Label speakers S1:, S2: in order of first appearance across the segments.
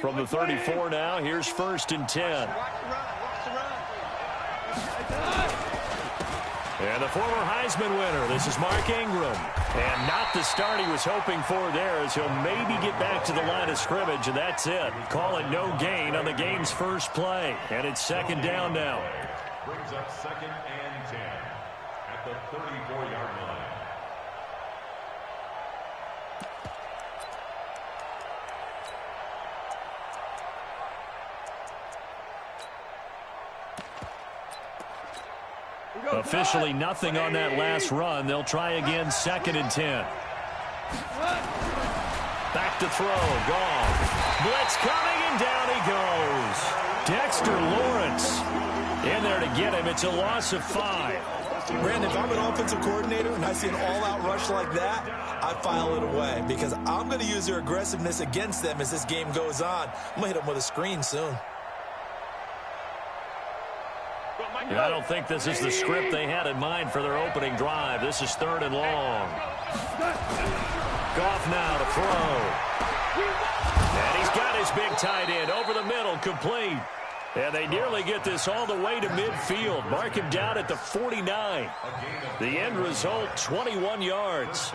S1: From the 34 now, here's 1st and 10. And the former Heisman winner, this is Mark Ingram. And not the start he was hoping for there, as he'll maybe get back to the line of scrimmage, and that's it. Call it no gain on the game's first play. And it's 2nd down now.
S2: Brings up 2nd and 10 at the 34-yard line.
S1: Officially nothing on that last run. They'll try again, 2nd and 10. Back to throw, gone. Blitz coming, and down he goes. Dexter Lawrence in there to get him. It's a loss of 5.
S3: Brandon, if I'm an offensive coordinator and I see an all-out rush like that, I file it away because I'm going to use their aggressiveness against them as this game goes on. I'm going to hit them with a screen soon.
S1: I don't think this is the script they had in mind for their opening drive. This is 3rd and long. Goff now to throw. And he's got his big tight end over the middle, complete. And they nearly get this all the way to midfield. Mark him down at the 49. The end result, 21 yards.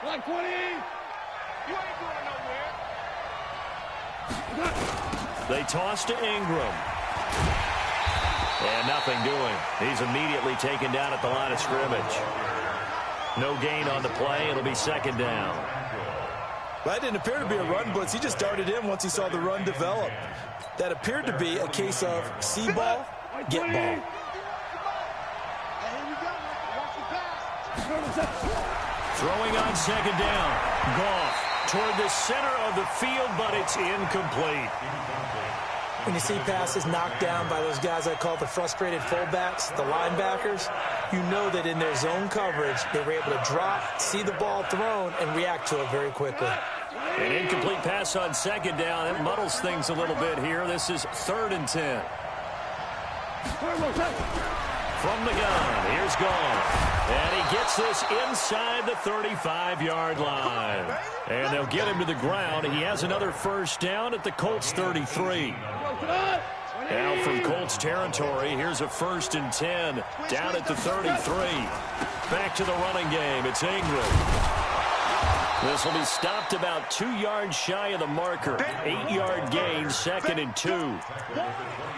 S4: Like 20. You ain't going nowhere.
S1: They toss to Ingram. And nothing doing. He's immediately taken down at the line of scrimmage. No gain on the play. It'll be 2nd down.
S3: That didn't appear to be a run blitz. He just darted in once he saw the run develop. That appeared to be a case of see ball, get ball.
S1: Throwing on 2nd down. Goff toward the center of the field, but it's incomplete.
S3: When you see passes knocked down by those guys I call the frustrated fullbacks, the linebackers, you know that in their zone coverage, they were able to drop, see the ball thrown, and react to it very quickly.
S1: An incomplete pass on 2nd down. That muddles things a little bit here. This is 3rd and 10. From the gun, here's Goff. And he gets this inside the 35-yard line. And they'll get him to the ground. He has another 1st down at the Colts 33. Now from Colts territory, here's a 1st and 10 down at the 33. Back to the running game. It's Ingram. This will be stopped about 2 yards shy of the marker. 8-yard gain, 2nd and 2.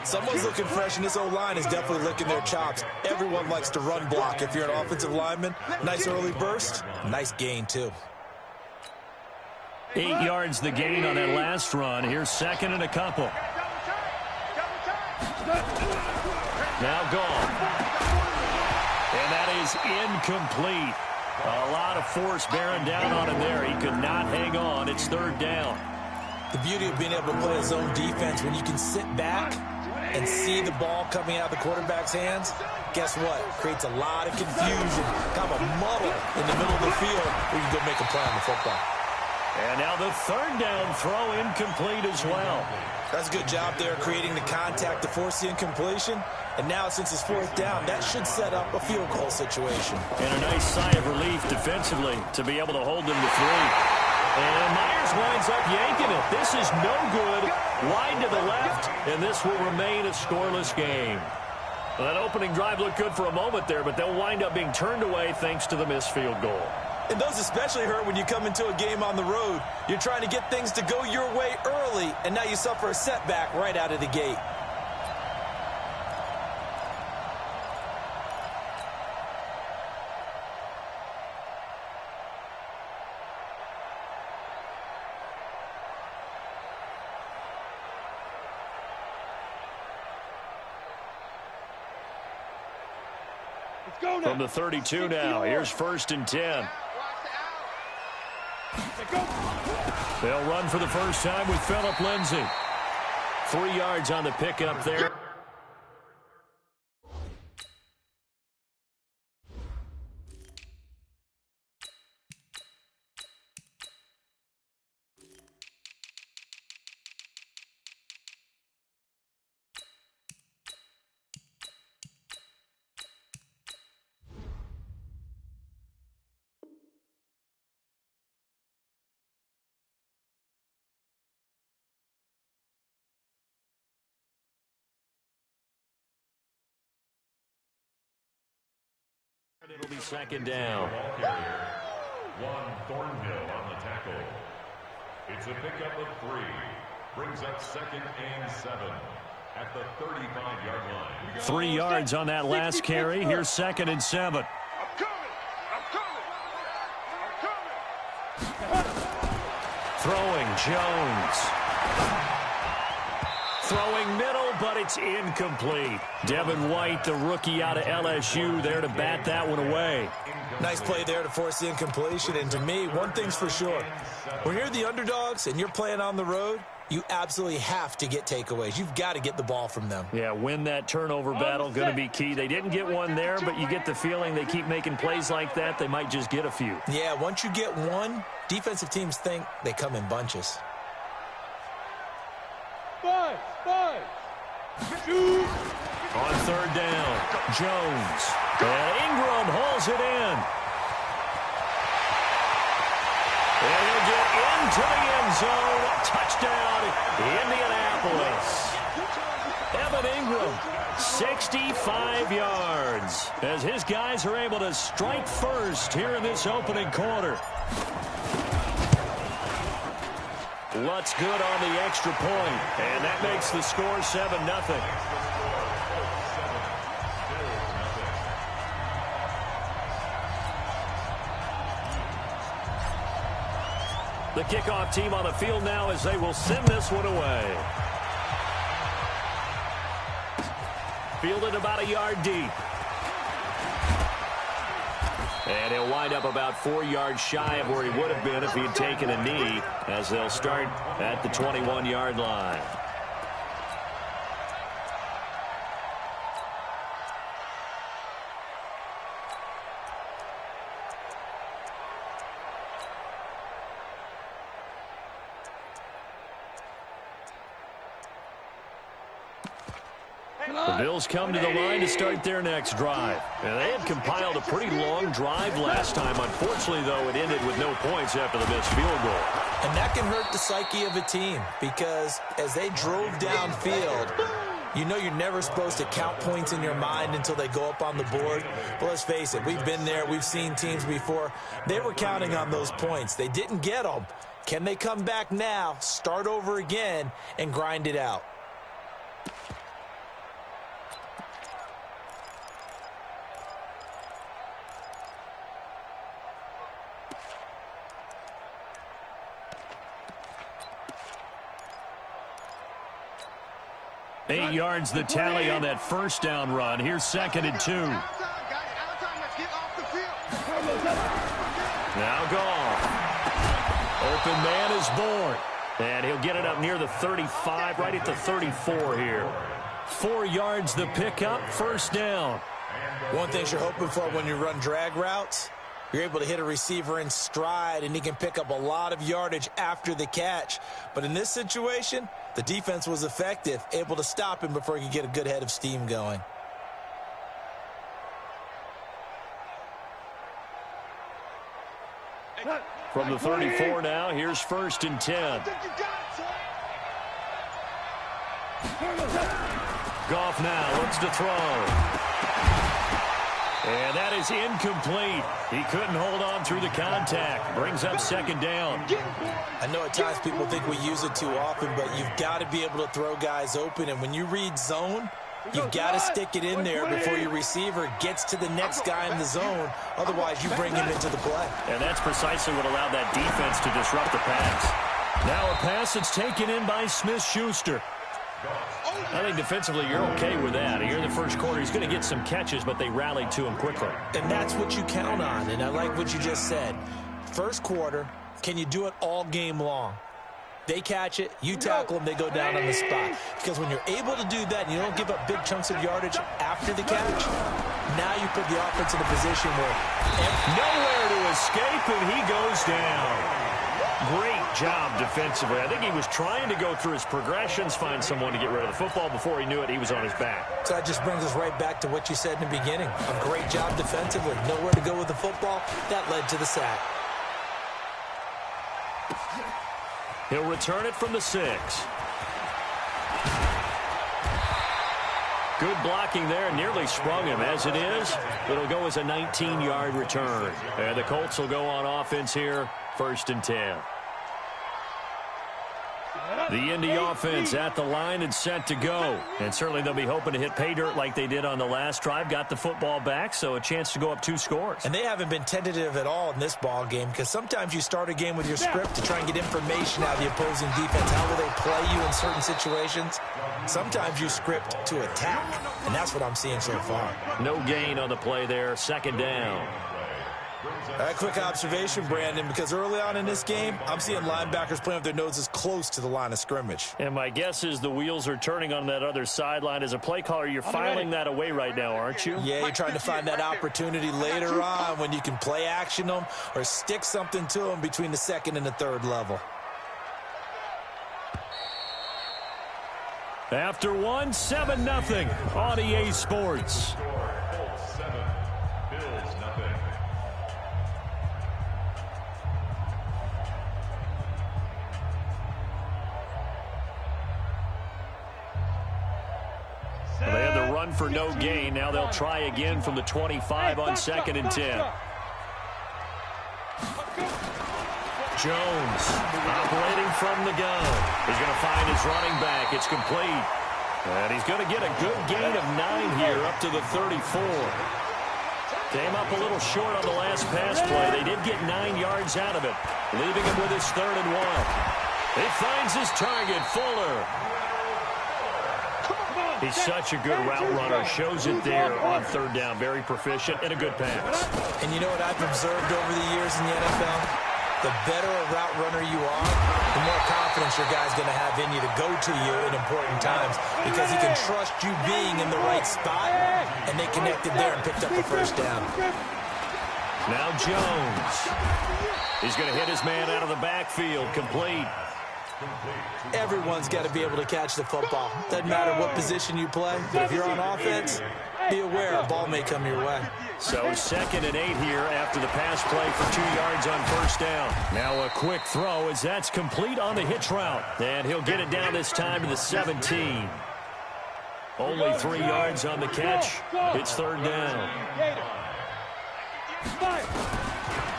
S3: Someone's looking fresh, and this O-line is definitely licking their chops. Everyone likes to run block. If you're an offensive lineman, nice early burst, nice gain, too.
S1: 8 yards the gain on that last run. Here's 2nd and a couple. Now Goff. And that is incomplete. A lot of force bearing down on him there. He could not hang on. It's 3rd down.
S3: The beauty of being able to play a zone defense, when you can sit back and see the ball coming out of the quarterback's hands, guess what? Creates a lot of confusion, kind of a muddle in the middle of the field where you can go make a play on the football.
S1: And now the 3rd down throw incomplete as well.
S3: That's a good job there creating the contact to force the incompletion. And now, since it's 4th down, that should set up a field goal situation.
S1: And a nice sigh of relief defensively to be able to hold them to 3. And Myers winds up yanking it. This is no good. Wide to the left, and this will remain a scoreless game. Well, that opening drive looked good for a moment there, but they'll wind up being turned away thanks to the missed field goal.
S3: And those especially hurt when you come into a game on the road. You're trying to get things to go your way early, and now you suffer a setback right out of the gate.
S1: From the 32 now, here's 1st and 10. They'll run for the first time with Phillip Lindsay. 3 yards on the pickup there. It'll be second down.
S2: Ball carrier, Juan Thornhill on the tackle. It's a pickup of 3. Brings up 2nd and 7 at the 35-yard line.
S1: 3 yards on that last carry. Here's 2nd and 7.
S4: I'm coming.
S1: Throwing Jones. Throwing middle, but it's incomplete. Devin White, the rookie out of LSU, there to bat that one away.
S3: Nice play there to force the incompletion. And to me, one thing's for sure. When you're the underdogs and you're playing on the road, you absolutely have to get takeaways. You've got to get the ball from them.
S1: Yeah, win that turnover battle, going to be key. They didn't get one there, but you get the feeling they keep making plays like that, they might just get a few.
S3: Yeah, once you get one, defensive teams think they come in bunches.
S4: 5. Shoot.
S1: On 3rd down, Jones. And Ingram hauls it in. And he'll get into the end zone. Touchdown, Indianapolis. Evan Ingram, 65 yards, as his guys are able to strike first here in this opening quarter. Lutz good on the extra point, and that makes the score 7-0. The kickoff team on the field now as they will send this one away. Fielded about a yard deep. And he'll wind up about 4 yards shy of where he would have been if he'd taken a knee, as they'll start at the 21-yard line. The Bills come to the line to start their next drive. And they had compiled a pretty long drive last time. Unfortunately, though, it ended with no points after the missed field goal.
S3: And that can hurt the psyche of a team, because as they drove downfield, you know you're never supposed to count points in your mind until they go up on the board. But let's face it, we've been there. We've seen teams before. They were counting on those points. They didn't get them. Can they come back now, start over again, and grind it out?
S1: Eight yards the tally on that first down run. Here's 2nd and 2. Now gone. Open man is born. And he'll get it up near the 35, right at the 34 here. 4 yards the pickup, first down.
S3: One thing you're hoping for when you run drag routes, you're able to hit a receiver in stride, and he can pick up a lot of yardage after the catch. But in this situation, the defense was effective, able to stop him before he could get a good head of steam going.
S1: From the 34 now, here's 1st and 10. Goff now looks to throw. And that is incomplete. He couldn't hold on through the contact. Brings up 2nd down.
S3: I know at times people think we use it too often, but you've got to be able to throw guys open. And when you read zone, you've got to stick it in there before your receiver gets to the next guy in the zone. Otherwise, you bring him into the play.
S1: And that's precisely what allowed that defense to disrupt the pass. Now a pass that's taken in by Smith-Schuster. I think defensively you're okay with that. Here in the first quarter, he's going to get some catches, but they rallied to him quickly.
S3: And that's what you count on, and I like what you just said. First quarter, can you do it all game long? They catch it, you tackle them, they go down on the spot. Because when you're able to do that and you don't give up big chunks of yardage after the catch, now you put the offense in a position where
S1: nowhere to escape, and he goes down. Great job defensively. I think he was trying to go through his progressions, find someone to get rid of the football. Before he knew it, he was on his back.
S3: So that just brings us right back to what you said in the beginning. A great job defensively. Nowhere to go with the football. That led to the sack.
S1: He'll return it from the 6. Good blocking there. Nearly sprung him. As it is, it'll go as a 19-yard return. And the Colts will go on offense here, 1st and 10. The Indy offense at the line and set to go. And certainly they'll be hoping to hit pay dirt like they did on the last drive. Got the football back, so a chance to go up 2 scores.
S3: And they haven't been tentative at all in this ball game, because sometimes you start a game with your script to try and get information out of the opposing defense. How will they play you in certain situations? Sometimes you script to attack, and that's what I'm seeing so far.
S1: No gain on the play there. 2nd down.
S3: A quick observation, Brandon, because early on in this game, I'm seeing linebackers playing with their noses close to the line of scrimmage.
S1: And my guess is the wheels are turning on that other sideline. As a play caller, you're filing that away right now, aren't you?
S3: Yeah, you're trying to find that opportunity later on when you can play action them or stick something to them between the 2nd and the 3rd level.
S1: After 1, 7-0 on EA Sports. They had the run for no gain. Now they'll try again from the 25 on 2nd and 10. Jones operating from the gun. He's going to find his running back. It's complete. And he's going to get a good gain of 9 here up to the 34. Came up a little short on the last pass play. They did get 9 yards out of it, leaving him with his 3rd and 1. He finds his target, Fuller. He's such a good route runner. Shows it there on 3rd down. Very proficient and a good pass.
S3: And you know what I've observed over the years in the NFL? The better a route runner you are, the more confidence your guy's going to have in you to go to you in important times, because he can trust you being in the right spot, and they connected there and picked up the 1st down.
S1: Now Jones. He's going to hit his man out of the backfield. Complete.
S3: Everyone's got to be able to catch the football. Doesn't matter what position you play, but if you're on offense, be aware a ball may come your way.
S1: So 2nd and 8 here after the pass play for 2 yards on 1st down. Now a quick throw as that's complete on the hitch route. And he'll get it down this time to the 17. Only 3 yards on the catch. It's 3rd down.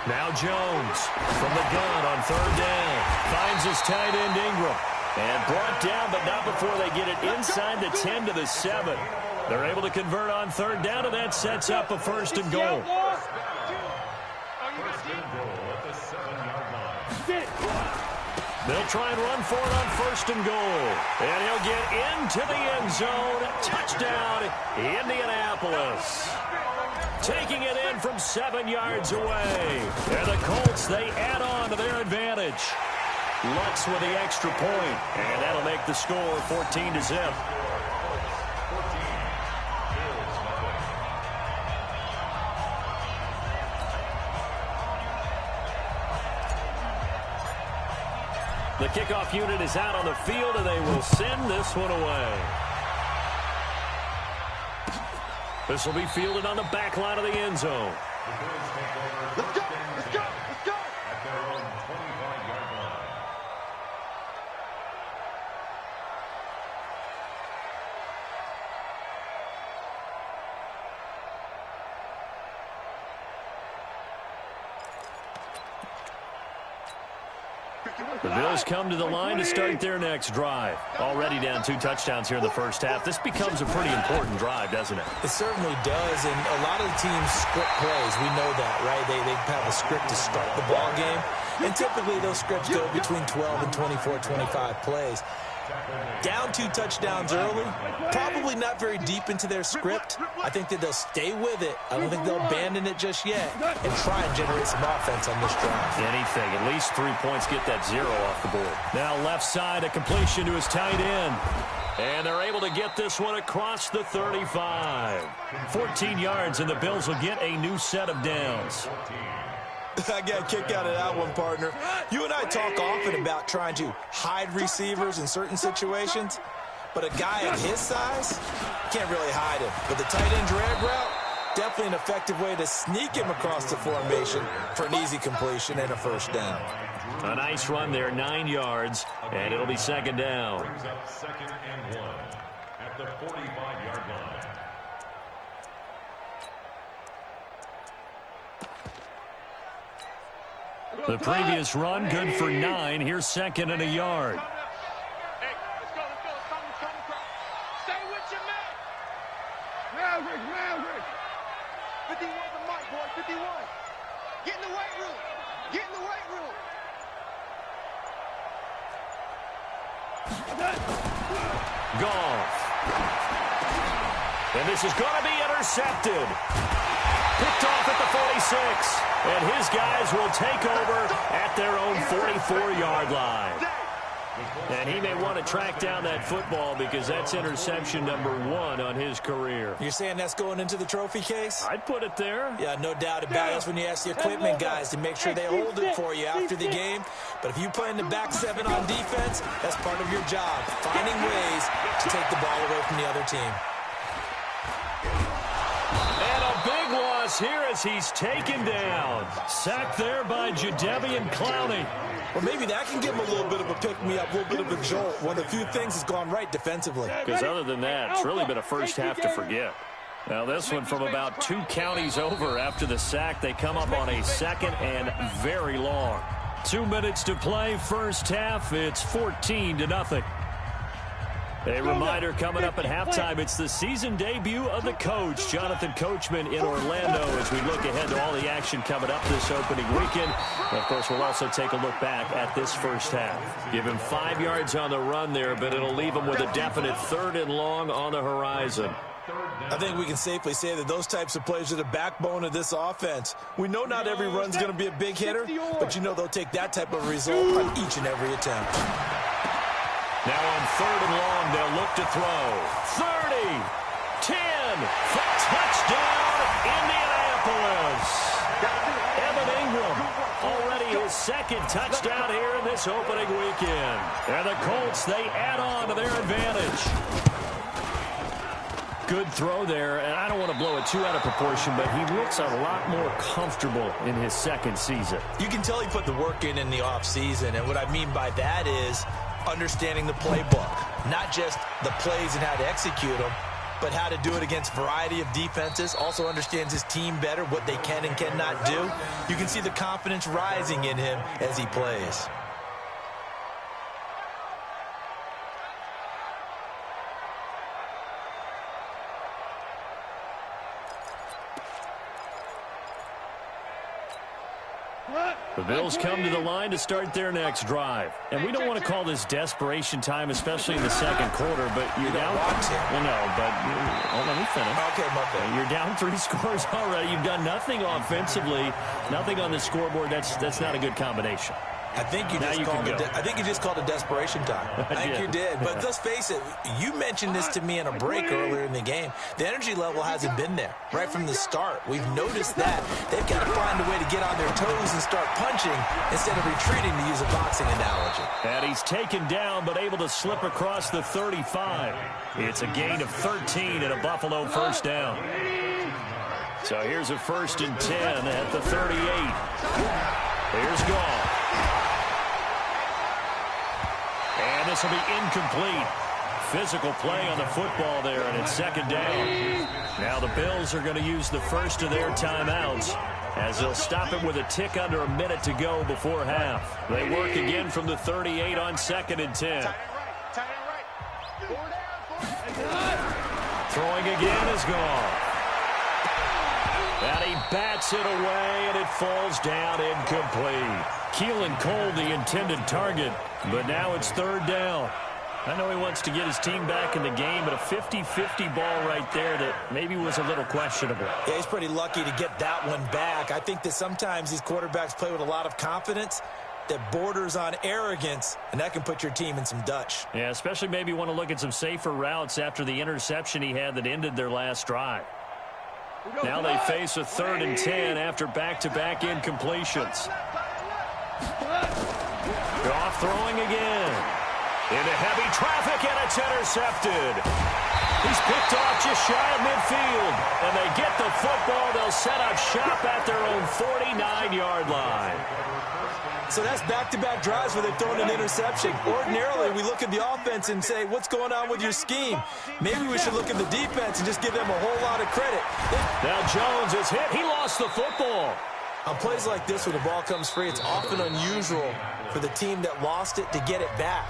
S1: Now Jones from the gun on 3rd down. Finds his tight end Ingram. And brought down, but not before they get it inside the 10 to the 7. They're able to convert on 3rd down, and that sets up a 1st and goal. They'll try and run for it on 1st and goal. And he'll get into the end zone. Touchdown, Indianapolis. Taking it in from 7 yards away. And the Colts, they add on to their advantage. Lutz with the extra point, and that'll make the score 14-0. The kickoff unit is out on the field, and they will send this one away. This will be fielded on the back line of the end zone.
S4: Let's go, let's go, let's go.
S2: At their own 25-yard line.
S1: The Bills come to the line to start their next drive. Already down 2 touchdowns here in the first half. This becomes a pretty important drive, doesn't it?
S3: It certainly does, and a lot of the teams script plays. We know that, right? They have a script to start the ball game, and typically those scripts go between 12 and 24, 25 plays. Down 2 touchdowns early, probably not very deep into their script. I think that they'll stay with it. I don't think they'll abandon it just yet and try and generate some offense on this drive.
S1: Anything. At least 3 points, get that 0 off the board. Now left side, a completion to his tight end. And they're able to get this one across the 35. 14 yards, and the Bills will get a new set of downs.
S3: I got a kick out of that one, partner. You and I talk often about trying to hide receivers in certain situations, but a guy at his size can't really hide him. But the tight end drag route, definitely an effective way to sneak him across the formation for an easy completion and a 1st down.
S1: A nice run there, 9 yards, and it'll be 2nd down.
S2: Brings up 2nd and 1 at the 45-yard line.
S1: The previous run, good for 9. Here's second and a yard.
S4: Hey, let's go. Stay with your man. Maverick. 51 the mic, boy. 51. Get in the weight room.
S1: Goff. And this is going to be intercepted. Picked off at the 46. And his guys will take over at their own 44-yard line. And he may want to track down that football because that's interception number 1 on his career.
S3: You're saying that's going into the trophy case?
S1: I'd put it there.
S3: Yeah, no doubt about it. That's when you ask the equipment guys to make sure they hold it for you after the game. But if you play in the back 7 on defense, that's part of your job, finding ways to take the ball away from the other team.
S1: And a big loss here as he's taken down. Sacked there by Jadeveon Clowney.
S3: Well, maybe that can give him a little bit of a pick-me-up, a little bit of a jolt. One of the few things has gone right defensively.
S1: Because other than that, it's really been a first half to forget. Now this one from about 2 counties over after the sack. They come up on a second and very long. 2 minutes to play, first half. It's 14-0. A reminder coming up at halftime, it's the season debut of the coach, Jonathan Coachman in Orlando, as we look ahead to all the action coming up this opening weekend. And of course, we'll also take a look back at this first half. Give him 5 yards on the run there, but it'll leave him with a definite 3rd and long on the horizon.
S3: I think we can safely say that those types of plays are the backbone of this offense. We know not every run's going to be a big hitter, but you know they'll take that type of result on each and every attempt.
S1: Now on 3rd and long, they'll look to throw. 30, 10, for touchdown, Indianapolis. Evan Ingram, already his 2nd touchdown here in this opening weekend. And the Colts, they add on to their advantage. Good throw there, and I don't want to blow it too out of proportion, but he looks a lot more comfortable in his 2nd season.
S3: You can tell he put the work in the offseason, and what I mean by that is understanding the playbook, not just the plays and how to execute them, but how to do it against a variety of defenses. Also understands his team better, what they can and cannot do. You can see the confidence rising in him as he plays.
S1: The Bills come to the line to start their next drive. And we don't want to call this desperation time, especially in the 2nd quarter, but you're down. Well, no, but let me finish.
S3: Okay, my bad.
S1: You're down 3 scores already. You've done nothing offensively, nothing on the scoreboard. That's not a good combination.
S3: I think you just called it desperation time. I think you did. But let's face it, you mentioned this to me in a break earlier in the game. The energy level hasn't been there right from the start. We've noticed that. They've got to find a way to get on their toes and start punching instead of retreating, to use a boxing analogy.
S1: And he's taken down but able to slip across the 35. It's a gain of 13 and a Buffalo first down. So here's a 1st and 10 at the 38. Here's Goff. And this will be incomplete. Physical play on the football there, and it's 2nd down. Now the Bills are going to use the first of their timeouts as they'll stop it with a tick under a minute to go before half. They work again from the 38 on 2nd and 10. Throwing again is Goff. And he bats it away, and it falls down incomplete. Keelan Cole, the intended target, but now it's 3rd down. I know he wants to get his team back in the game, but a 50-50 ball right there that maybe was a little questionable.
S3: Yeah, he's pretty lucky to get that one back. I think that sometimes these quarterbacks play with a lot of confidence that borders on arrogance, and that can put your team in some Dutch.
S1: Yeah, especially maybe want to look at some safer routes after the interception he had that ended their last drive. Now they face a 3rd and 10 after back-to-back incompletions. Goff throwing again. Into heavy traffic, and it's intercepted. He's picked off just shy of midfield. And they get the football. They'll set up shop at their own 49-yard line.
S3: So that's back-to-back drives where they've thrown an interception. Ordinarily, we look at the offense and say, what's going on with your scheme? Maybe we should look at the defense and just give them a whole lot of credit.
S1: Now Jones is hit. He lost the football.
S3: On plays like this where the ball comes free, it's often unusual for the team that lost it to get it back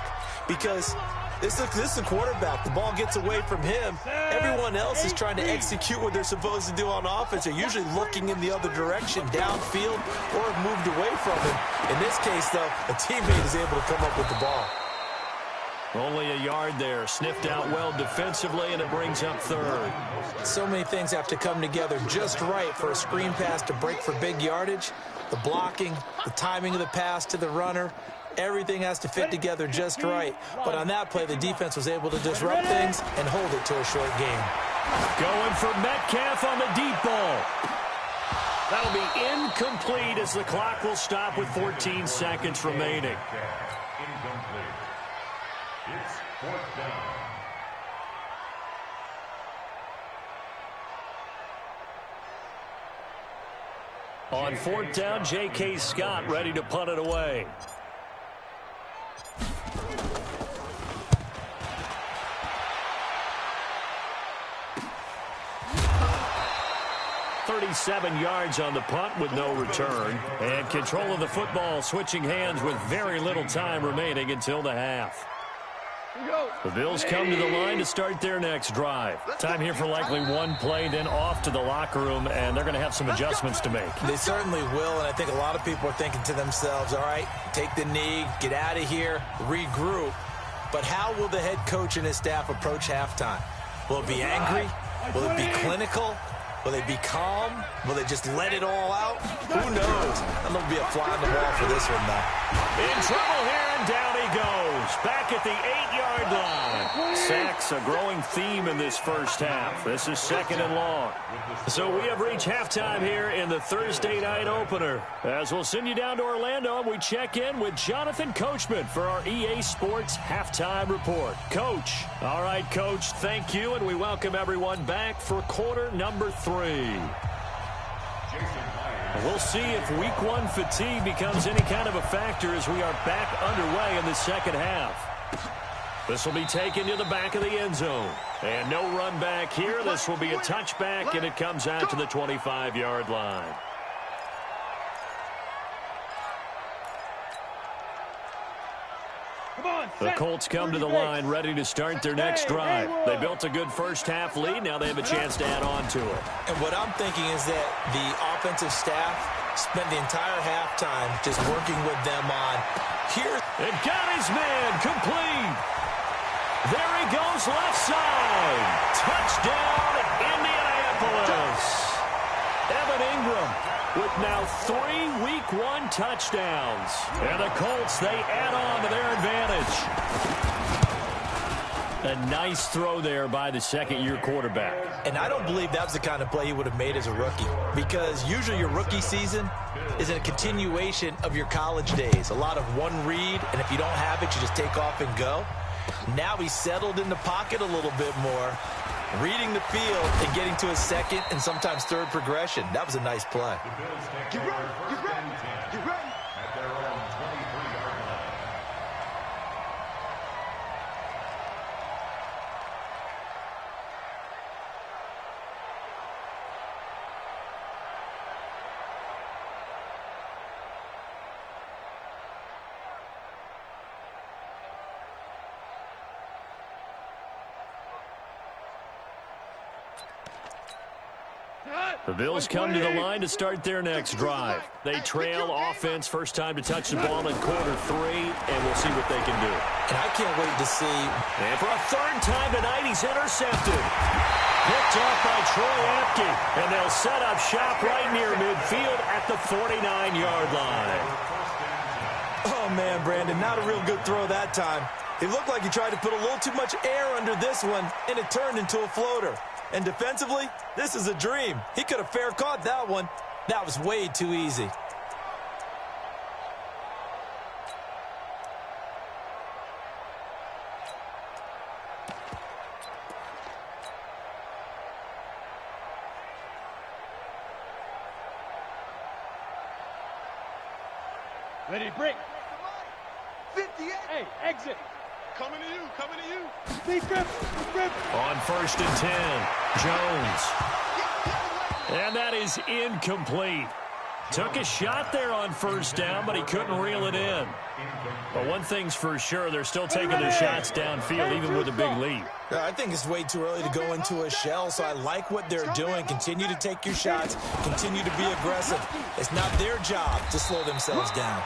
S3: because this is the quarterback. The ball gets away from him. Everyone else is trying to execute what they're supposed to do on offense. They're usually looking in the other direction, downfield, or have moved away from him. In this case, though, a teammate is able to come up with the ball.
S1: Only a yard there. Sniffed out well defensively, and it brings up third.
S3: So many things have to come together just right for a screen pass to break for big yardage. The blocking, the timing of the pass to the runner, everything has to fit together just right. But on that play, the defense was able to disrupt things and hold it to a short game.
S1: Going for Metcalf on the deep ball. That'll be incomplete as the clock will stop with 14 seconds remaining.
S2: Incomplete. It's fourth down.
S1: On fourth down, J.K. Scott ready to punt it away. .37 yards on the punt with no return. And control of the football switching hands with very little time remaining until the half. The Bills come to the line to start their next drive. Time here for likely one play, then off to the locker room, and they're going to have some adjustments to make.
S3: They certainly will, and I think a lot of people are thinking to themselves, all right, take the knee, get out of here, regroup. But how will the head coach and his staff approach halftime? Will it be angry? Will it be clinical? Will they be calm? Will they just let it all out? Who knows? I'm going to be a fly on the wall for this one, though.
S1: In trouble here, and down he goes. Back at the 8-yard line. Sacks, a growing theme in this first half. This is second and long. So we have reached halftime here in the Thursday night opener. As we'll send you down to Orlando, we check in with Jonathan Coachman for our EA Sports Halftime Report. Coach. All right, Coach, thank you, and we welcome everyone back for quarter number 3. We'll see if week one fatigue becomes any kind of a factor as we are back underway in the second half. This will be taken to the back of the end zone. And no run back here. This will be a touchback, and it comes out to the 25-yard line. The Colts come to the line ready to start their next drive. They built a good first-half lead. Now they have a chance to add on to it.
S3: And what I'm thinking is that the offensive staff spent the entire halftime just working with them on here.
S1: And got his man complete. There he goes left side. Touchdown, Indianapolis. Evan Ingram with now 3 week one touchdowns. And the Colts, they add on to their advantage. A nice throw there by the second-year quarterback.
S3: And I don't believe that was the kind of play he would have made as a rookie, because usually your rookie season is a continuation of your college days. A lot of one read, and if you don't have it, you just take off and go. Now he's settled in the pocket a little bit more, reading the field and getting to his second and sometimes third progression. That was a nice play.
S4: Get ready, get ready, get ready.
S2: At their own 23-yard line.
S1: The Bills come to the line to start their next drive. They trail offense, first time to touch the ball in quarter 3, and we'll see what they can do.
S3: And I can't wait to see.
S1: And for a third time tonight, he's intercepted. Picked off by Troy Apke, and they'll set up shop right near midfield at the 49-yard line.
S3: Oh, man, Brandon, not a real good throw that time. It looked like he tried to put a little too much air under this one, and it turned into a floater. And defensively, this is a dream. He could have fair caught that one. That was way too easy.
S5: Ready, break.
S4: 58.
S5: Hey, exit.
S4: Coming to you, coming to you.
S5: Speed grip, grip.
S1: On first and 10, Jones. And that is incomplete. Took a shot there on first down, but he couldn't reel it in. But one thing's for sure, they're still taking their shots downfield, even with a big lead.
S3: I think it's way too early to go into a shell, so I like what they're doing. Continue to take your shots. Continue to be aggressive. It's not their job to slow themselves down.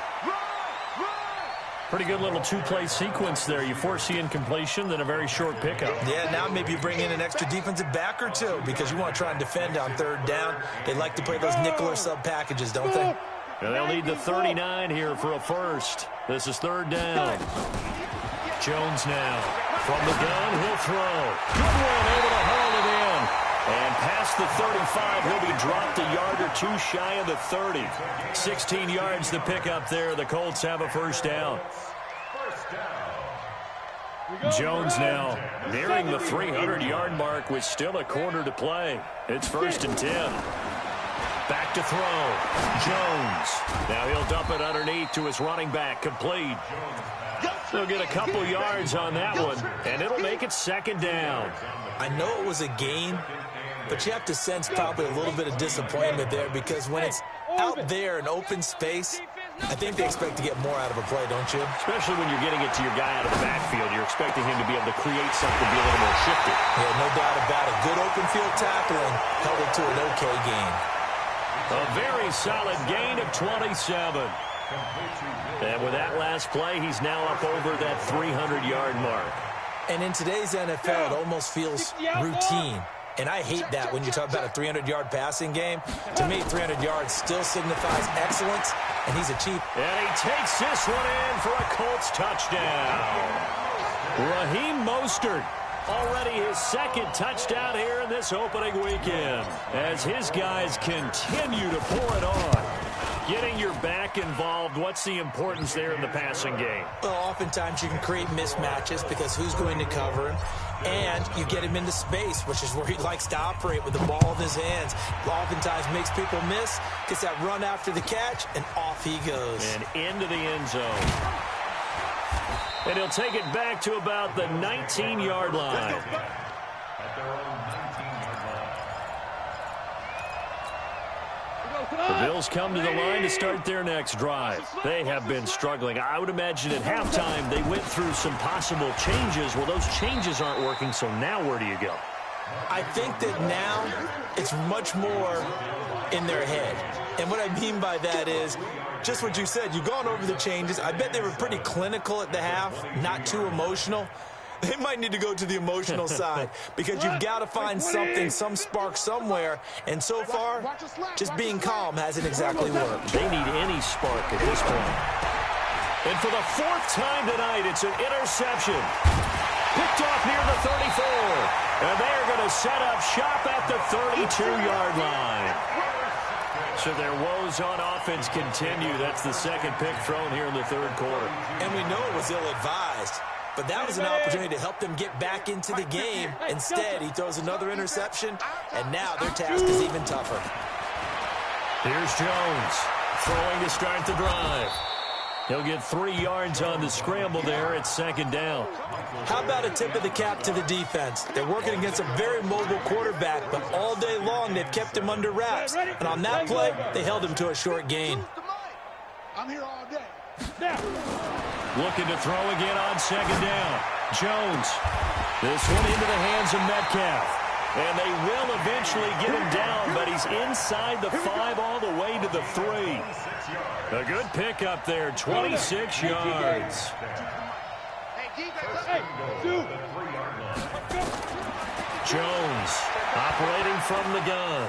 S1: Pretty good little two-play sequence there. You force the incompletion, then a very short pickup.
S3: Yeah, now maybe you bring in an extra defensive back or two because you want to try and defend on third down. They like to play those nickel or sub packages, don't they?
S1: And they'll need the 39 here for a first. This is third down. Jones now. From the gun, he'll throw. Good one, able to haul it in. And past the 35, he'll be dropped a yard or two shy of the 30. 16 yards to pick up there. The Colts have a first down. Jones now nearing the 300-yard mark with still a quarter to play. It's 1st and 10. Back to throw. Jones. Now he'll dump it underneath to his running back. Complete. He'll get a couple yards on that one, and it'll make it 2nd down.
S3: I know it was a gain, but you have to sense probably a little bit of disappointment there because when it's out there in open space, I think they expect to get more out of a play, don't you?
S1: Especially when you're getting it to your guy out of the backfield. You're expecting him to be able to create something, be a little more shifty.
S3: Yeah, no doubt about it. Good open field tackling held it to an okay gain.
S1: A very solid gain of 27. And with that last play, he's now up over that 300-yard mark.
S3: And in today's NFL, it almost feels routine. And I hate that when you talk about a 300-yard passing game. To me, 300 yards still signifies excellence, and he's achieved.
S1: And he takes this one in for a Colts touchdown. Raheem Mostert, already his 2nd touchdown here in this opening weekend, as his guys continue to pour it on. Getting your back involved, what's the importance there in the passing game?
S3: Well, oftentimes you can create mismatches because who's going to cover him, and you get him into space, which is where he likes to operate with the ball in his hands. Oftentimes makes people miss, gets that run after the catch, and off he goes.
S1: And into the end zone. And he'll take it back to about the 19-yard line. The Bills come to the line to start their next drive. They have been struggling. I would imagine at halftime they went through some possible changes. Well, those changes aren't working, so now where do you go?
S3: I think that now it's much more in their head. And what I mean by that is just what you said. You've gone over the changes. I bet they were pretty clinical at the half, not too emotional. They might need to go to the emotional side because you've got to find something, some spark somewhere. And so far, just being calm hasn't exactly worked.
S1: They need any spark at this point. And for the 4th time tonight, it's an interception. Picked off near the 34. And they're going to set up shop at the 32-yard line. So their woes on offense continue. That's the 2nd pick thrown here in the 3rd quarter.
S3: And we know it was ill-advised. But that was an opportunity to help them get back into the game. Instead, he throws another interception, and now their task is even tougher.
S1: Here's Jones throwing to start the drive. He'll get 3 yards on the scramble there at 2nd down.
S3: How about a tip of the cap to the defense? They're working against a very mobile quarterback, but all day long they've kept him under wraps. And on that play, they held him to a short gain.
S4: I'm here all day.
S1: Looking to throw again on 2nd down. Jones. This one into the hands of Metcalf. And they will eventually get him down, but he's inside the 5 all the way to the 3. A good pickup there, 26 yards. Jones operating from the gun.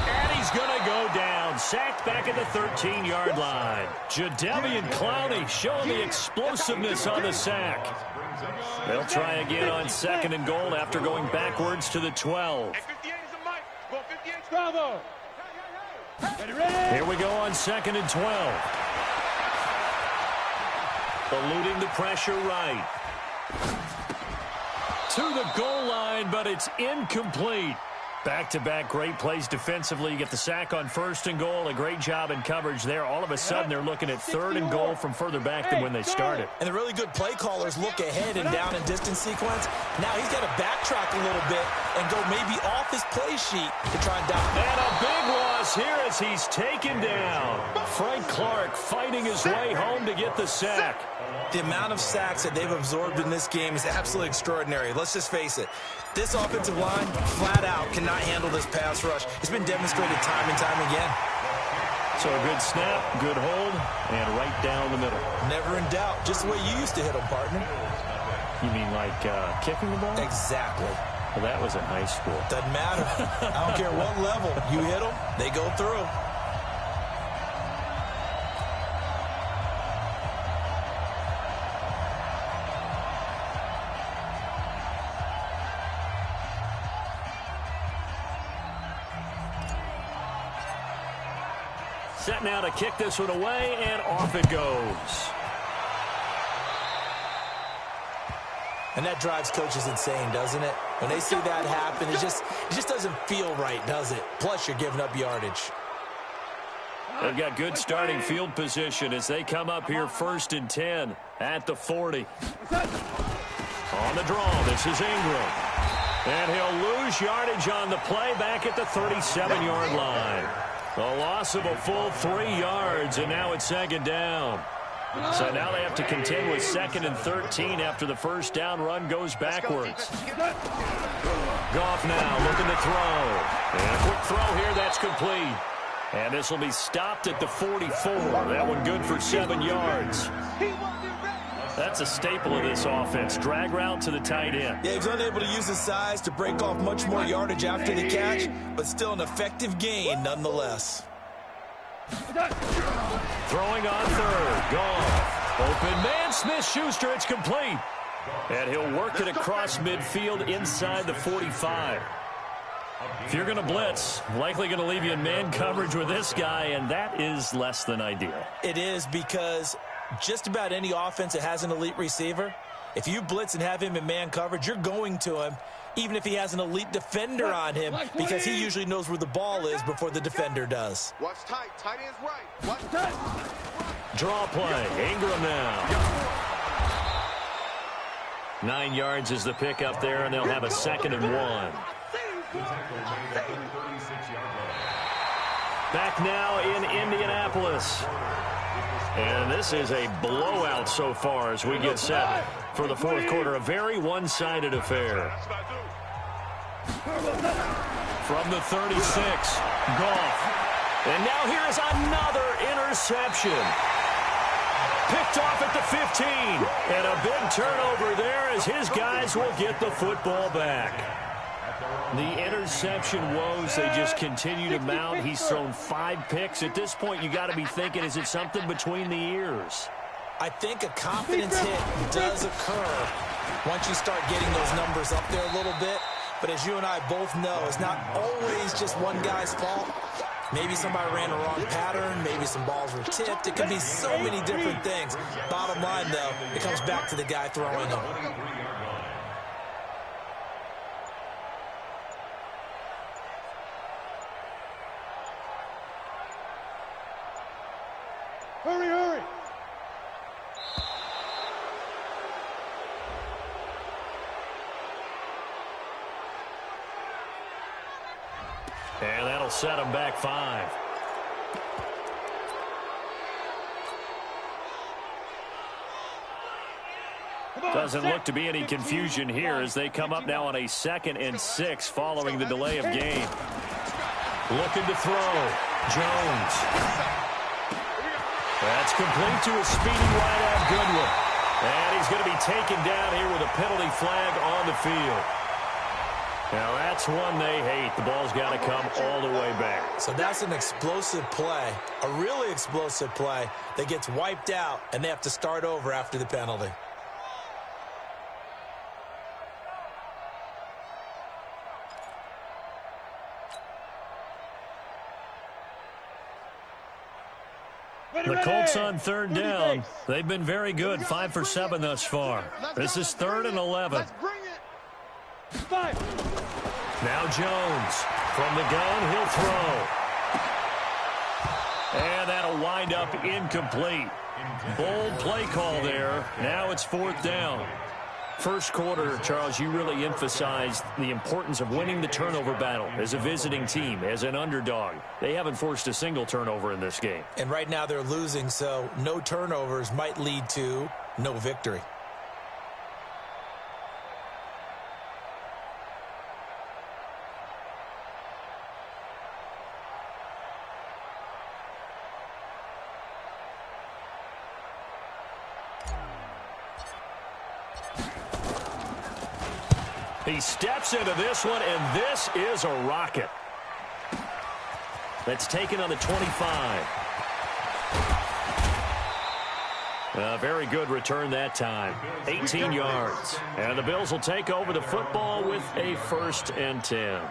S1: And he's going to go down. Sacked back at the 13-yard line. Jadeveon Clowney showing the explosiveness on the sack. They'll try again on 2nd and goal after going backwards to the 12. Here we go on 2nd and 12. Eluding the pressure right. To the goal line, but it's incomplete. Back-to-back great plays defensively. You get the sack on 1st and goal. A great job in coverage there. All of a sudden, they're looking at 3rd and goal from further back than when they started.
S3: And the really good play callers look ahead and down and distance sequence. Now he's got to backtrack a little bit and go maybe off his play sheet to try and down.
S1: And a big loss here as he's taken down. Frank Clark fighting his way home to get the sack.
S3: The amount of sacks that they've absorbed in this game is absolutely extraordinary. Let's just face it. This offensive line, flat out, cannot handle this pass rush. It's been demonstrated time and time again.
S1: So a good snap, good hold, and right down the middle.
S3: Never in doubt. Just the way you used to hit them, partner.
S1: You mean like kicking the ball?
S3: Exactly.
S1: Well, that was in high school.
S3: Doesn't matter. I don't care what level. You hit them, they go through.
S1: Set now to kick this one away, and off it goes.
S3: And that drives coaches insane, doesn't it? When they see that happen, it just doesn't feel right, does it? Plus, you're giving up yardage.
S1: They've got good starting field position as they come up here 1st and 10 at the 40. On the draw, this is Ingram. And he'll lose yardage on the play back at the 37-yard line. A loss of a full 3 yards, and now it's 2nd down. So now they have to contend with 2nd and 13 after the first down run goes backwards. Goff now looking to throw. And a quick throw here, that's complete. And this will be stopped at the 44. That one good for 7 yards. That's a staple of this offense. Drag route to the tight end.
S3: Yeah, he's unable to use his size to break off much more yardage after the catch, but still an effective gain nonetheless.
S1: Throwing on 3rd. Goff. Open man. Smith-Schuster. It's complete. And he'll work it across midfield inside the 45. If you're going to blitz, likely going to leave you in man coverage with this guy, and that is less than ideal.
S3: It is, because just about any offense that has an elite receiver, if you blitz and have him in man coverage, you're going to him, even if he has an elite defender on him, because he usually knows where the ball is before the defender does.
S4: Watch tight. Tight end's right. Watch tight.
S1: Draw play. Ingram now. 9 yards is the pickup there, and they'll have a 2nd and 1. Back now in Indianapolis. And this is a blowout so far as we get set for the 4th quarter. A very one-sided affair. From the 36, Goff. And now here's another interception. Picked off at the 15. And a big turnover there as his guys will get the football back. The interception woes, they just continue to mount. He's thrown 5 picks. At this point, you got to be thinking, is it something between the ears?
S3: I think a confidence hit does occur once you start getting those numbers up there a little bit. But as you and I both know, it's not always just one guy's fault. Maybe somebody ran a wrong pattern. Maybe some balls were tipped. It could be so many different things. Bottom line, though, it comes back to the guy throwing them.
S5: Hurry, hurry.
S1: And that'll set him back 5. Doesn't look to be any confusion here as they come up now on a 2nd and 6 following the delay of game. Looking to throw. Jones. That's complete to a speedy wideout Goodwin. And he's going to be taken down here with a penalty flag on the field. Now that's one they hate. The ball's got to come all the way back.
S3: So that's an explosive play, a really explosive play that gets wiped out, and they have to start over after the penalty.
S1: The Colts on 3rd down. They've been very good, 5 for 7 thus far. This is 3rd and 11.
S5: Let's bring it. 5.
S1: Now Jones from the gun, he'll throw. And that'll wind up incomplete. Bold play call there. Now it's 4th down. First quarter, Charles, you really emphasized the importance of winning the turnover battle as a visiting team, as an underdog. They haven't forced a single turnover in this game.
S3: And right now they're losing, so no turnovers might lead to no victory.
S1: He steps into this one, and this is a rocket. That's taken on the 25. A very good return that time. 18 yards. And the Bills will take over the football with a 1st and 10.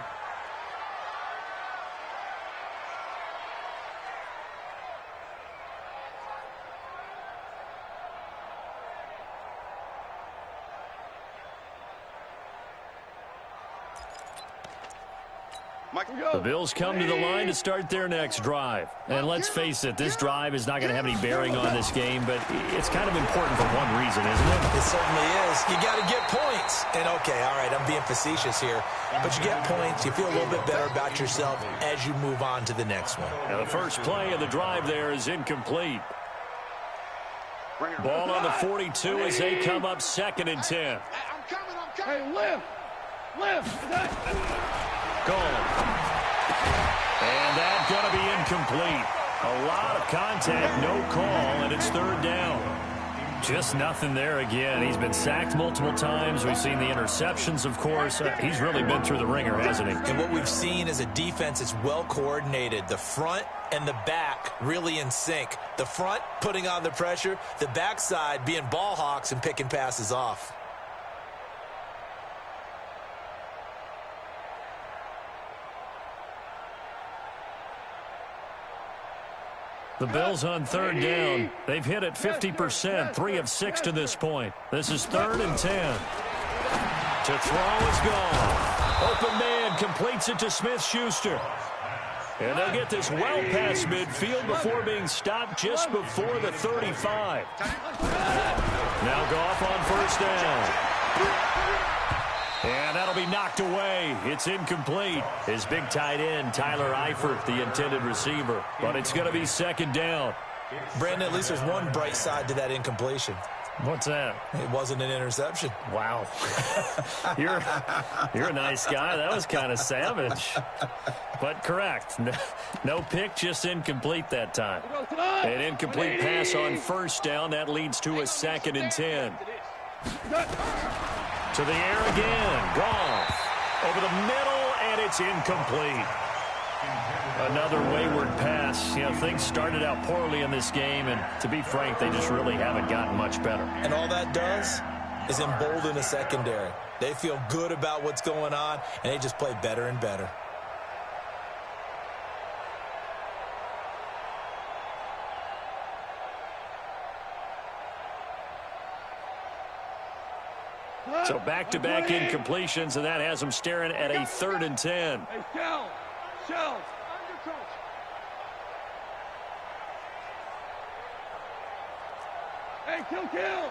S1: The Bills come to the line to start their next drive. And let's face it, this drive is not going to have any bearing on this game, but it's kind of important for one reason, isn't it?
S3: It certainly is. You got to get points. And, okay, all right, I'm being facetious here. But you get points, you feel a little bit better about yourself as you move on to the next one.
S1: Now the first play of the drive there is incomplete. Ball on the 42 as they come up 2nd and 10.
S4: I'm coming.
S5: Hey, lift.
S1: Gone. And that's going to be incomplete. A lot of contact, no call, and it's 3rd down. Just nothing there again. He's been sacked multiple times. We've seen the interceptions, of course. He's really been through the ringer, hasn't he?
S3: And what we've seen is a defense that's well coordinated. The front and the back really in sync. The front putting on the pressure, the backside being ball hawks and picking passes off.
S1: The Bills on 3rd down. They've hit it 50%, 3 of 6 to this point. This is 3rd and 10. To throw is gone. Open man completes it to Smith-Schuster. And they'll get this well past midfield before being stopped just before the 35. Now Goff on 1st down. And that'll be knocked away. It's incomplete. His big tight end, Tyler Eifert, the intended receiver. But it's going to be 2nd down.
S3: Brandon, at least there's one bright side to that incompletion.
S1: What's that?
S3: It wasn't an interception.
S1: Wow. You're a nice guy. That was kind of savage. But correct. No pick, just incomplete that time. An incomplete pass on 1st down. That leads to a 2nd and 10. To the air again. Goff over the middle, and it's incomplete. Another wayward pass. You know, things started out poorly in this game, and to be frank, they just really haven't gotten much better.
S3: And all that does is embolden the secondary. They feel good about what's going on, and they just play better and better.
S1: So back-to-back incompletions, and that has them staring at a 3rd and 10.
S5: Hey, Shell. Hey, kill.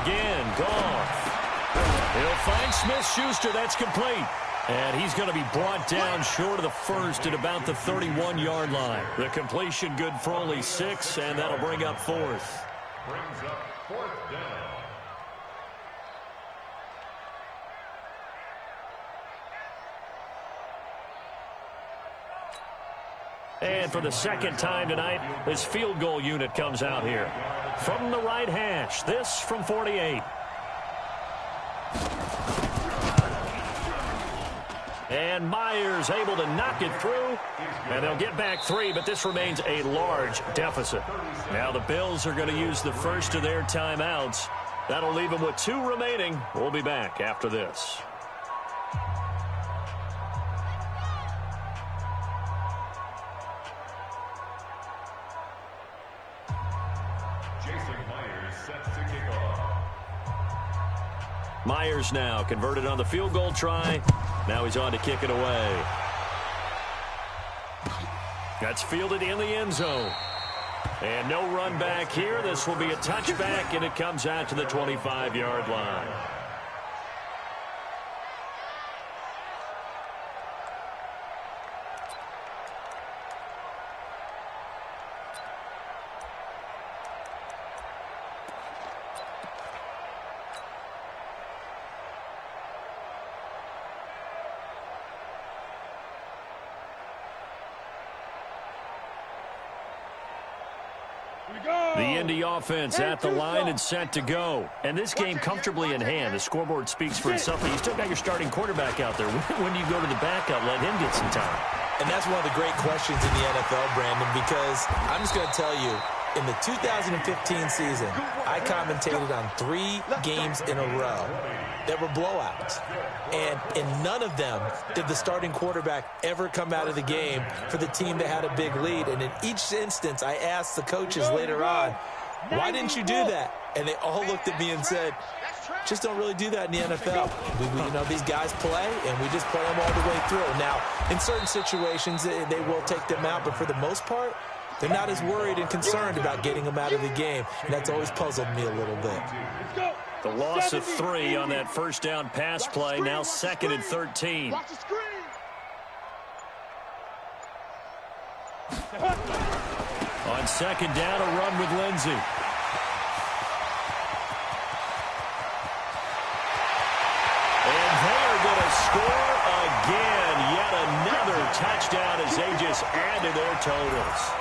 S1: Again, Goff. He'll find Smith-Schuster. That's complete. And he's going to be brought down short of the 1st at about the 31-yard line. The completion good for only 6, and that'll bring up 4th.
S2: Brings up 4th down.
S1: And for the 2nd time tonight, this field goal unit comes out here. From the right hash, this from 48. And Myers able to knock it through. And they'll get back 3, but this remains a large deficit. Now the Bills are going to use the first of their timeouts. That'll leave them with 2 remaining. We'll be back after this. Myers now converted on the field goal try. Now he's on to kick it away. That's fielded in the end zone. And no run back here. This will be a touchback, and it comes out to the 25-yard line. The Indy offense at the line and set to go. And this game comfortably in hand. The scoreboard speaks for itself, but you still got your starting quarterback out there. When do you go to the backup, let him get some time?
S3: And that's one of the great questions in the NFL, Brandon, because I'm just going to tell you, in the 2015 season, I commentated on 3 games in a row that were blowouts. And in none of them did the starting quarterback ever come out of the game for the team that had a big lead. And in each instance, I asked the coaches later on, why didn't you do that? And they all looked at me and said, just don't really do that in the NFL. You know, these guys play, and we just play them all the way through. Now, in certain situations, they will take them out, but for the most part, they're not as worried and concerned about getting them out of the game. And that's always puzzled me a little bit.
S1: The loss of 3 on that first down pass play, now 2nd and 13.
S4: Watch the screen.
S1: On 2nd down, a run with Lindsey. And they are going to score again. Yet another touchdown as they just add to their totals.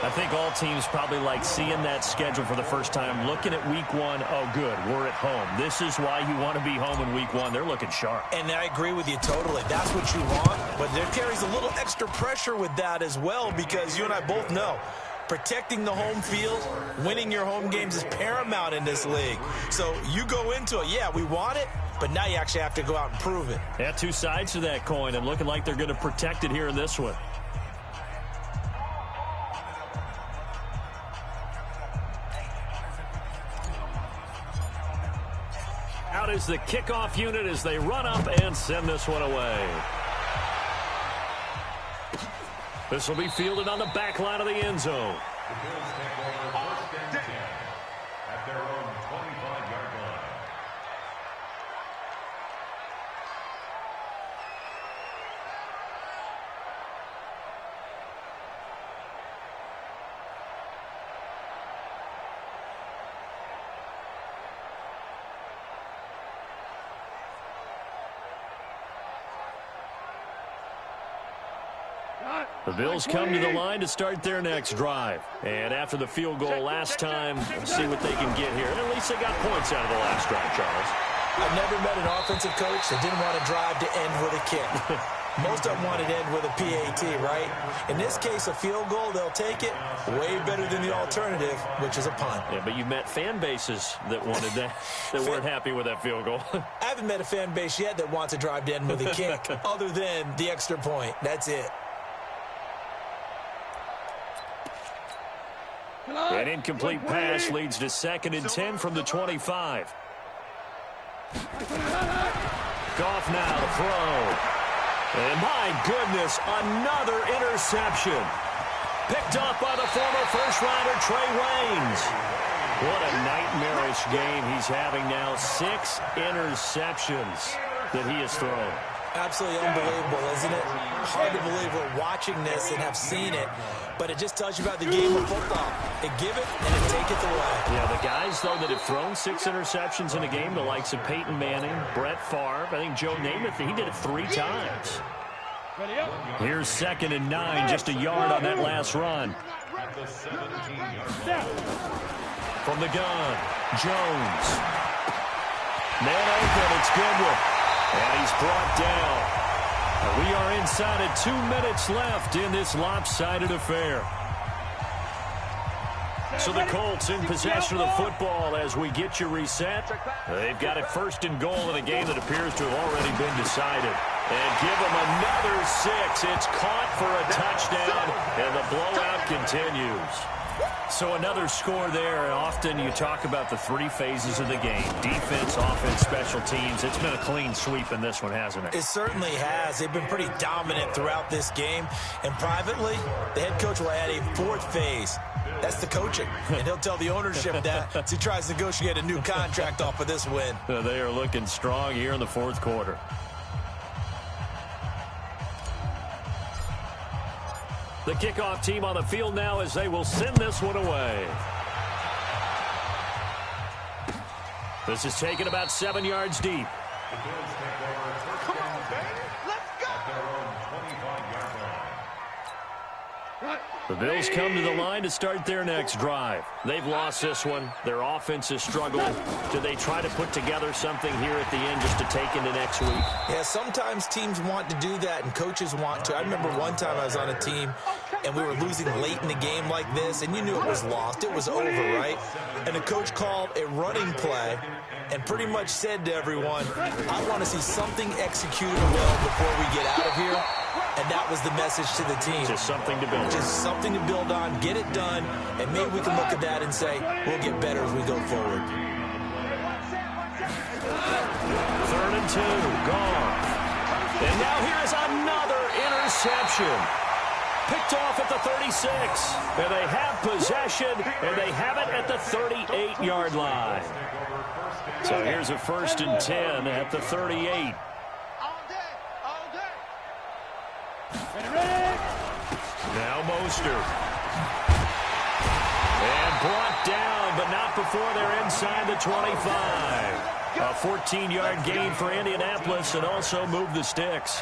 S1: I think all teams probably like seeing that schedule for the first time, looking at week 1. Oh, good, we're at home. This is why you want to be home in week 1. They're looking sharp.
S3: And I agree with you totally. That's what you want. But there carries a little extra pressure with that as well, because you and I both know protecting the home field, winning your home games is paramount in this league. So you go into it, yeah, we want it, but now you actually have to go out and prove it.
S1: Yeah, 2 sides to that coin, and looking like they're going to protect it here in this one. Out is the kickoff unit as they run up and send this one away. This will be fielded on the back line of the end zone.
S2: The Bills take over 1st and 10 at their own 25-yard line.
S1: The Bills come to the line to start their next drive. And after the field goal last time, we'll see what they can get here. And at least they got points out of the last drive, Charles.
S3: I've never met an offensive coach that didn't want a drive to end with a kick. Most of them want it to end with a PAT, right? In this case, a field goal, they'll take it. Way better than the alternative, which is a punt.
S1: Yeah, but you met fan bases that wanted that, that weren't happy with that field goal.
S3: I haven't met a fan base yet that wants a drive to end with a kick, other than the extra point. That's it.
S1: An incomplete pass leads to 2nd and 10 from the 25. Goff now to throw. And my goodness, another interception. Picked up by the former first-rounder Trey Waynes. What a nightmarish game he's having now. 6 interceptions that he has thrown.
S3: Absolutely unbelievable, isn't it? Hard to believe we're watching this and have seen it, but it just tells you about the game of football. They give it and they take it away.
S1: Yeah, the guys, though, that have thrown 6 interceptions in a game, the likes of Peyton Manning, Brett Favre, I think Joe Namath, he did it 3 times. Here's 2nd and 9, just a yard on that last run.
S2: At the 17-yard line.
S1: From the gun, Jones. Man open, it's Goodwin. And he's brought down. And we are inside of 2 minutes left in this lopsided affair. So the Colts in possession of the football as we get you reset. They've got it 1st and goal in a game that appears to have already been decided. And give them another 6. It's caught for a touchdown, and the blowout continues. So another score there, and often you talk about the three phases of the game: defense, offense, special teams. It's been a clean sweep in this one, hasn't it?
S3: It certainly has. They've been pretty dominant throughout this game. And privately, the head coach will add a fourth phase. That's the coaching. And he'll tell the ownership that as he tries to negotiate a new contract off of this win.
S1: They are looking strong here in the fourth quarter. The kickoff team on the field now as they will send this one away. This is taken about 7 yards deep.
S4: Come on, baby. Let's go.
S1: The Bills come to the line to start their next drive. They've lost this one. Their offense has struggled. Do they try to put together something here at the end just to take into next week?
S3: Yeah, sometimes teams want to do that and coaches want to. I remember one time I was on a team and we were losing late in the game like this, and you knew it was lost. It was over, right? And the coach called a running play and pretty much said to everyone, I want to see something executed well before we get out of here. And that was the message to the team.
S1: Just something to build on.
S3: Just something to build on, get it done, and maybe we can look at that and say, we'll get better as we go forward.
S1: 3rd and 2, gone. And now here is another interception. Picked off at the 36. And they have possession, and they have it at the 38-yard line. So here's a 1st and 10 at the 38. Now Mostert. And brought down, but not before they're inside the 25. A 14-yard gain for Indianapolis and also move the sticks.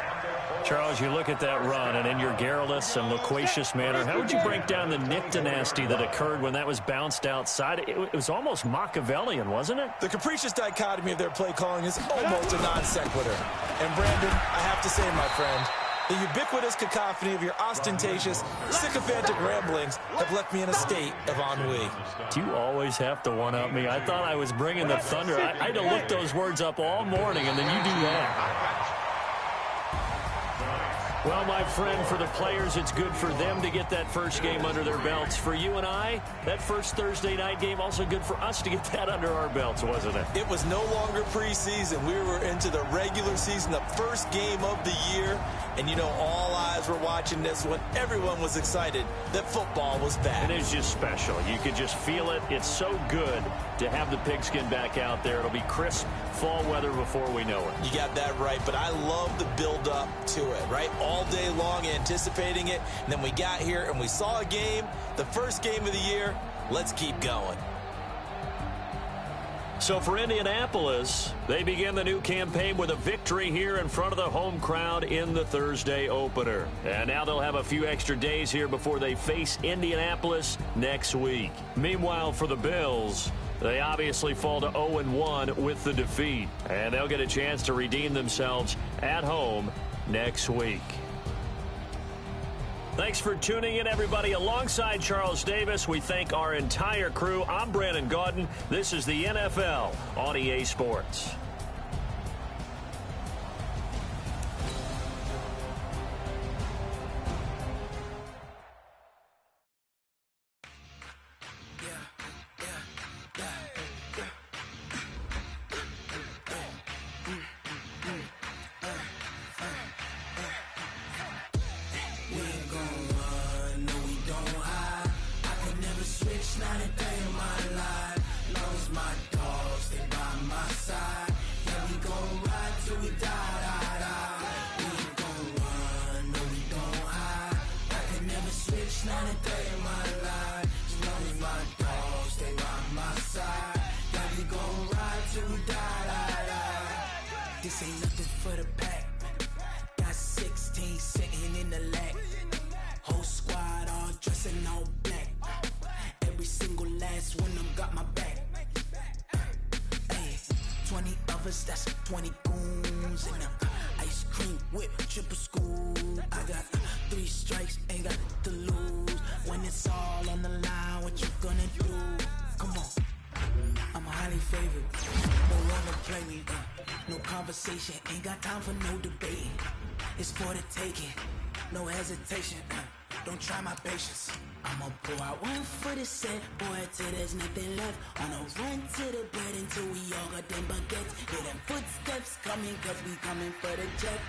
S1: Charles, you look at that run, and in your garrulous and loquacious manner, how would you break down the Nick dynasty that occurred when that was bounced outside? It was almost Machiavellian, wasn't it?
S3: The capricious dichotomy of their play calling is almost a non sequitur. And Brandon, I have to say, my friend, the ubiquitous cacophony of your ostentatious, sycophantic ramblings have left me in a state of ennui.
S1: Do you always have to one-up me? I thought I was bringing the thunder. I had to look those words up all morning, and then you do that. Well, my friend, for the players, it's good for them to get that first game under their belts. For you and I, that first Thursday night game, also good for us to get that under our belts, wasn't it?
S3: It was no longer preseason. We were into the regular season, the first game of the year. And, you know, all eyes were watching this one. Everyone was excited that football was back.
S1: And it's just special. You could just feel it. It's so good to have the pigskin back out there. It'll be crisp fall weather before we know it.
S3: You got that right, but I love the build-up to it, right? All day long anticipating it, and then we got here and we saw a game, the first game of the year. Let's keep going.
S1: So for Indianapolis, they begin the new campaign with a victory here in front of the home crowd in the Thursday opener. And now they'll have a few extra days here before they face Indianapolis next week. Meanwhile, for the Bills, they obviously fall to 0-1 with the defeat. And they'll get a chance to redeem themselves at home next week. Thanks for tuning in, everybody. Alongside Charles Davis, we thank our entire crew. I'm Brandon Gaudin. This is the NFL on EA Sports.
S6: This ain't nothing for the pack. Got 16 sitting in the lag. Whole squad all dressing all black. Every single last one of them got my back. Hey, 20 of us, that's 20 goons in them. Ice cream whip, triple scoop. I got 3 strikes, ain't got to lose. When it's all on the line, what you gonna do? Come on. I'm highly favored, no longer play me, no conversation, ain't got time for no debate, it's for the taking, no hesitation, don't try my patience. I'ma pour out one for the set, boy, till there's nothing left. On a run to the bread until we all got them baguettes. Hear them footsteps coming, cause we coming for the jet.